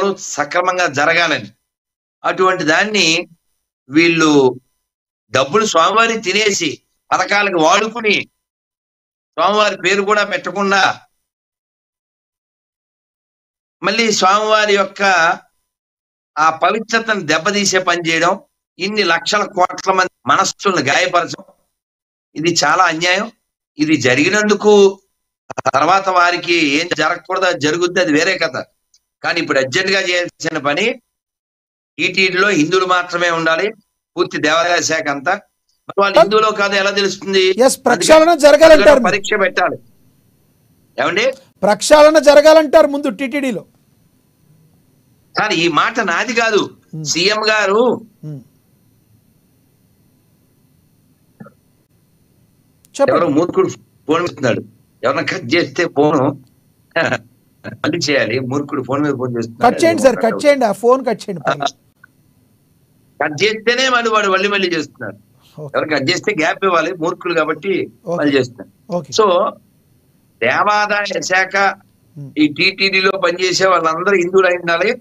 కార్యక్రమాలు సక్రమంగా జరగాలని. అటువంటి దాన్ని వీళ్ళు డబ్బులు స్వామివారి తినేసి పథకాలకు వాడుకుని స్వామివారి పేరు కూడా పెట్టకుండా మళ్ళీ స్వామివారి యొక్క ఆ పవిత్రతను దెబ్బతీసే పని చేయడం, ఇన్ని లక్షల కోట్ల మంది మనస్సులను గాయపరచడం, ఇది చాలా అన్యాయం. ఇది జరిగినందుకు తర్వాత వారికి ఏం జరగకూడదు, జరుగుద్ది, అది వేరే కథ. కానీ ఇప్పుడు అర్జెంట్ గా చేయాల్సిన పని టీటీడీలో హిందువులు మాత్రమే ఉండాలి, పూర్తి దేవాదాయ శాఖ అంతా. వాళ్ళు హిందువులో కాదు ఎలా తెలుస్తుంది? ప్రక్షాళన జరగాలంటారు, పరీక్ష పెట్టాలి. ఏమండి, ప్రక్షాళన జరగాలంటారు ముందు టీటీడీలో. కానీ ఈ మాట నాది కాదు, సీఎం గారు ఎవరో మూర్ఖుడు ఫోన్ పెడుతున్నాడు, ఎవరన్నా కట్ చేస్తే ఫోన్ మళ్ళీ చేయాలి. మూర్ఖుడు ఫోన్ మీద ఫోన్ చేస్తున్నాడు. కట్ చేయండి సార్, కట్ చేయండి, ఆ ఫోన్ కట్ చేయండి. కట్ చేస్తేనే వాడు మళ్ళీ చేస్తున్నారు. ఎవరు కట్ చేస్తే గ్యాప్ ఇవ్వాలి, మూర్ఖులు కాబట్టి మళ్ళీ చేస్తున్నారు. సో దేవాదాయ శాఖ ఈ టీటీడీలో పనిచేసే వాళ్ళందరూ హిందువులు అయి ఉండాలి.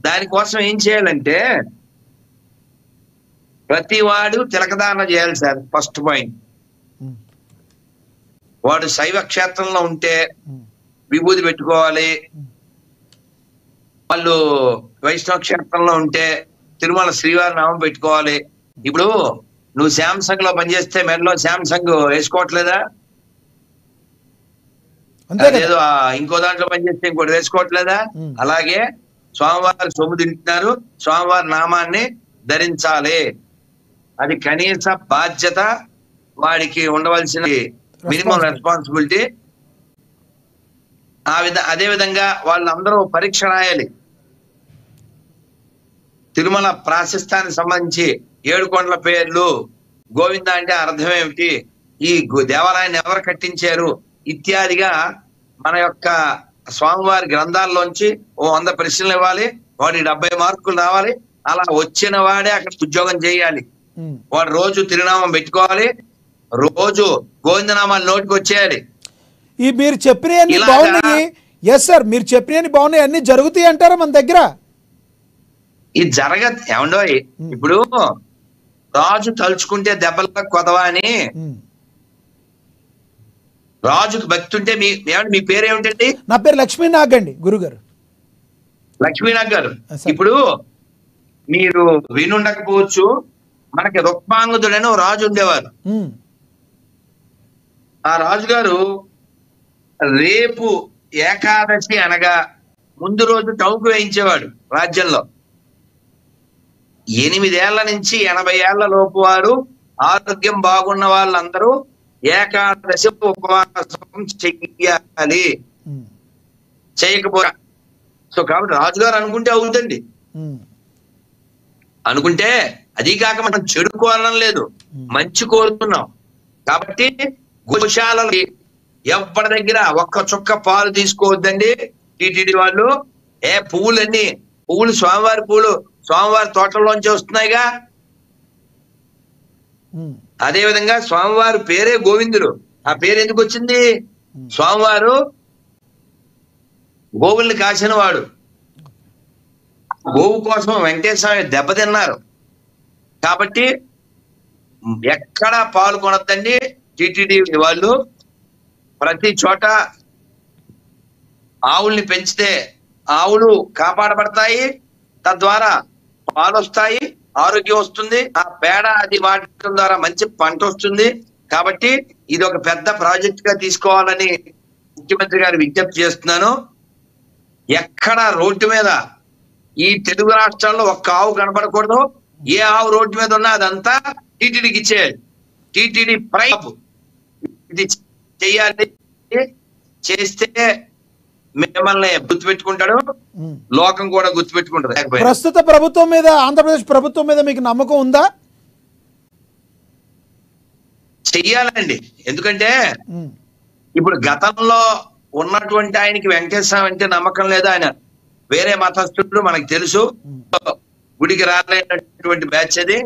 దానికోసం ఏం చేయాలంటే ప్రతి వాడు తిలకదాన చేయాలి సార్. ఫస్ట్ పాయింట్, వాడు శైవ క్షేత్రంలో ఉంటే విభూతి పెట్టుకోవాలి, వాళ్ళు వైష్ణవ క్షేత్రంలో ఉంటే తిరుమల శ్రీవారి నామం పెట్టుకోవాలి. ఇప్పుడు నువ్వు శాంసంగ్ లో పనిచేస్తే మెడలో శాంసంగ్ వేసుకోవట్లేదా? ఏదో ఇంకో దాంట్లో పనిచేస్తే ఇంకోటి వేసుకోవట్లేదా? అలాగే స్వామివారి సొమ్ము తింటున్నారు, స్వామివారి నామాన్ని ధరించాలి. అది కనీస బాధ్యత, వాడికి ఉండవలసిన మినిమం రెస్పాన్సిబిలిటీ. అదే విధంగా వాళ్ళందరూ పరీక్ష రాయాలి. తిరుమల ప్రాశస్తానికి సంబంధించి 7 కొండల పేర్లు, గోవింద అంటే అర్థం ఏమిటి, ఈ దేవాలయాన్ని ఎవరు కట్టించారు ఇత్యాదిగా మన యొక్క స్వామివారి గ్రంథాల్లోంచి 100 ప్రశ్నలు ఇవ్వాలి. వాడికి 70 మార్కులు రావాలి. అలా వచ్చిన వాడే అక్కడ ఉద్యోగం చేయాలి. వాడు రోజు తిరునామం పెట్టుకోవాలి, రోజు గోవిందనామాలు నోటికి వచ్చేయాలి. ఈ మీరు చెప్పినవన్నీ బాగున్నాయి. ఎస్ సార్, మీరు చెప్పినవన్నీ బాగున్నాయి, అన్ని జరుగుతాయి అంటారా మన దగ్గర? ఇది జరగదు. ఏమండో, ఇప్పుడు రాజు తలుచుకుంటే దెబ్బల కొదవా అని, రాజుకు భక్తి ఉంటే మీ పేరు ఏమిటండి? నా పేరు లక్ష్మీనాగ్ అండి గురుగారు. లక్ష్మీనాగ్ గారు, ఇప్పుడు మీరు వినుండకపోవచ్చు, మనకి రుక్మాంగదుడని రాజు ఉండేవారు. ఆ రాజుగారు రేపు ఏకాదశి అనగా ముందు రోజు టౌకు వేయించేవాడు రాజ్యంలో. 8 ఏళ్ల నుంచి 80 ఏళ్ల లోపు వారు ఆరోగ్యం బాగున్న వాళ్ళందరూ ఏకాదశి ఉపవాసం చెయ్యాలి, చేయకపోతే. సో కాబట్టి రాజుగారు అనుకుంటే అవుతుంది. అనుకుంటే అది కాక మనం చెడు కోరడం లేదు, మంచి కోరుతున్నాం. కాబట్టి గోశాలకి ఎవరి దగ్గర ఒక్క చుక్క పాలు తీసుకోవద్దండి. టీటీడీ వాళ్ళు పువ్వులు స్వామివారి పువ్వులు స్వామివారి తోటల్లోంచి వస్తున్నాయిగా. అదే విధంగా స్వామివారి పేరే గోవిందుడు. ఆ పేరు ఎందుకు వచ్చింది? స్వామివారు గోవుల్ని కాసిన వాడు. గోవు కోసం వెంకటేశ్వర దెబ్బతిన్నారు. కాబట్టి ఎక్కడా పాలు కొనొద్దండి. టీటీడీ వాళ్ళు ప్రతి చోట ఆవుల్ని పెంచితే ఆవులు కాపాడబడతాయి, తద్వారా పాలు వస్తాయి, ఆరోగ్యం వస్తుంది, ఆ పేడ అది వాడటం ద్వారా మంచి పంట వస్తుంది. కాబట్టి ఇది ఒక పెద్ద ప్రాజెక్ట్ గా తీసుకోవాలని ముఖ్యమంత్రి గారు విజ్ఞప్తి చేస్తున్నాను. ఎక్కడ రోడ్డు మీద ఈ తెలుగు రాష్ట్రాల్లో ఒక్క ఆవు కనపడకూడదు. ఏ ఆవు రోడ్డు మీద ఉన్నా అదంతా టీటీడీకి ఇచ్చేయాలి. టీటీడీ ప్రైమ్ ఇది చెయ్యాలి. చేస్తే మిమ్మల్ని గుర్తుపెట్టుకుంటాడు, లోకం కూడా గుర్తుపెట్టుకుంటారు. ప్రస్తుత ప్రభుత్వం మీద, ఆంధ్రప్రదేశ్ ప్రభుత్వం మీద మీకు నమ్మకం ఉందా? చెయ్యాలండి. ఎందుకంటే ఇప్పుడు గతంలో ఉన్నటువంటి ఆయనకి వెంకటేశ్వర అంటే నమ్మకం లేదు. ఆయన వేరే మతస్థుడు, మనకు తెలుసు, గుడికి రాలేనటువంటి బ్యాచ్ అది.